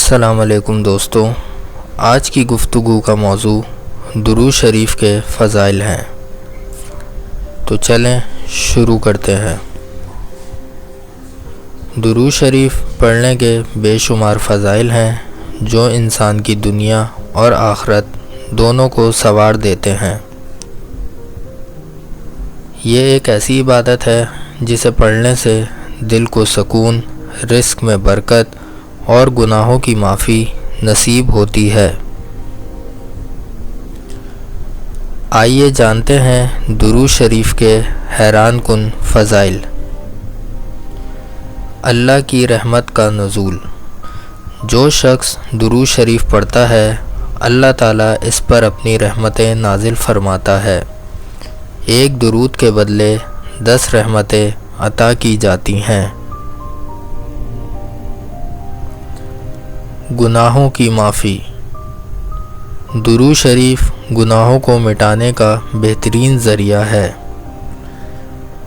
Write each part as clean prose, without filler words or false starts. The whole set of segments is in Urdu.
السلام علیکم دوستو، آج کی گفتگو کا موضوع درود شریف کے فضائل ہیں۔ تو چلیں شروع کرتے ہیں۔ درود شریف پڑھنے کے بے شمار فضائل ہیں جو انسان کی دنیا اور آخرت دونوں کو سنوار دیتے ہیں۔ یہ ایک ایسی عبادت ہے جسے پڑھنے سے دل کو سکون، رزق میں برکت اور گناہوں کی معافی نصیب ہوتی ہے۔ آئیے جانتے ہیں درود شریف کے حیران کن فضائل۔ اللہ کی رحمت کا نزول۔ جو شخص درود شریف پڑھتا ہے، اللہ تعالیٰ اس پر اپنی رحمتیں نازل فرماتا ہے۔ ایک درود کے بدلے 10 رحمتیں عطا کی جاتی ہیں۔ گناہوں کی معافی۔ درود شریف گناہوں کو مٹانے کا بہترین ذریعہ ہے۔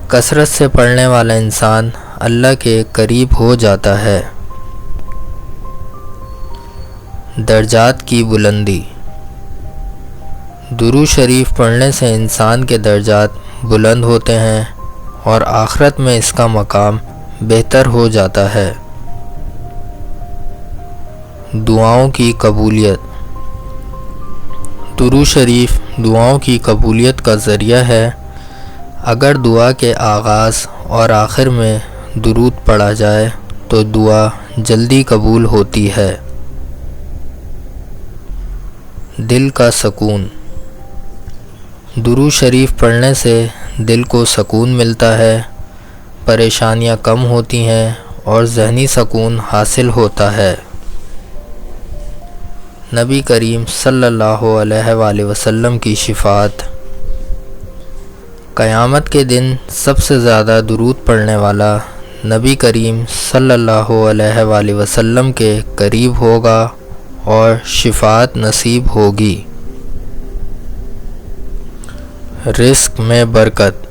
کثرت سے پڑھنے والا انسان اللہ کے قریب ہو جاتا ہے۔ درجات کی بلندی۔ درود شریف پڑھنے سے انسان کے درجات بلند ہوتے ہیں اور آخرت میں اس کا مقام بہتر ہو جاتا ہے۔ دعاؤں کی قبولیت۔ درود شریف دعاؤں کی قبولیت کا ذریعہ ہے۔ اگر دعا کے آغاز اور آخر میں درود پڑھا جائے تو دعا جلدی قبول ہوتی ہے۔ دل کا سکون۔ درود شریف پڑھنے سے دل کو سکون ملتا ہے، پریشانیاں کم ہوتی ہیں اور ذہنی سکون حاصل ہوتا ہے۔ نبی کریم صلی اللہ علیہ وآلہ وسلم کی شفاعت۔ قیامت کے دن سب سے زیادہ درود پڑھنے والا نبی کریم صلی اللہ علیہ وآلہ وسلم کے قریب ہوگا اور شفاعت نصیب ہوگی۔ رزق میں برکت۔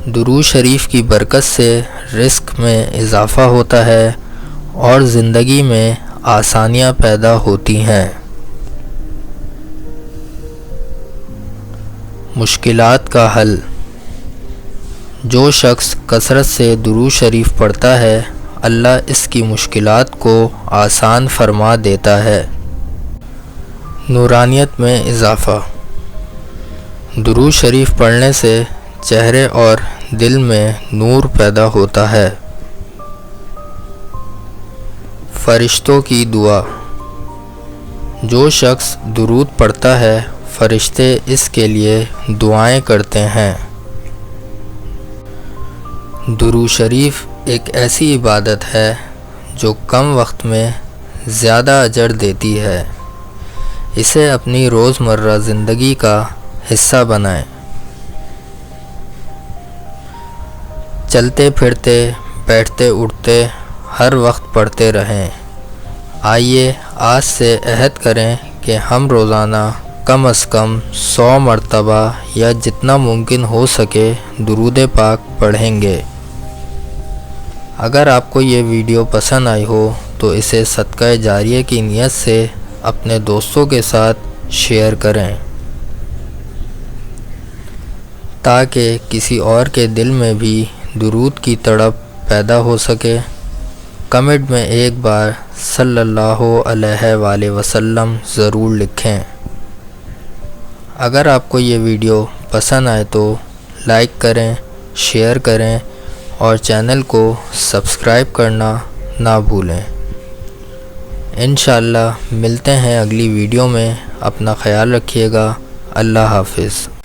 درود شریف کی برکت سے رزق میں اضافہ ہوتا ہے اور زندگی میں آسانیاں پیدا ہوتی ہیں۔ مشکلات کا حل۔ جو شخص کثرت سے درود شریف پڑھتا ہے، اللہ اس کی مشکلات کو آسان فرما دیتا ہے۔ نورانیت میں اضافہ۔ درود شریف پڑھنے سے چہرے اور دل میں نور پیدا ہوتا ہے۔ فرشتوں کی دعا۔ جو شخص درود پڑھتا ہے، فرشتے اس کے لیے دعائیں کرتے ہیں۔ درود شریف ایک ایسی عبادت ہے جو کم وقت میں زیادہ اجر دیتی ہے۔ اسے اپنی روزمرہ زندگی کا حصہ بنائیں۔ چلتے پھرتے، بیٹھتے اٹھتے ہر وقت پڑھتے رہیں۔ آئیے آج سے عہد کریں کہ ہم روزانہ کم از کم 100 مرتبہ یا جتنا ممکن ہو سکے درود پاک پڑھیں گے۔ اگر آپ کو یہ ویڈیو پسند آئی ہو تو اسے صدقہ جاریہ کی نیت سے اپنے دوستوں کے ساتھ شیئر کریں تاکہ کسی اور کے دل میں بھی درود کی تڑپ پیدا ہو سکے۔ کمنٹ میں ایک بار صلی اللہ علیہ وآلہ وسلم ضرور لکھیں۔ اگر آپ کو یہ ویڈیو پسند آئے تو لائک کریں، شیئر کریں اور چینل کو سبسکرائب کرنا نہ بھولیں۔ انشاءاللہ ملتے ہیں اگلی ویڈیو میں۔ اپنا خیال رکھیے گا۔ اللہ حافظ۔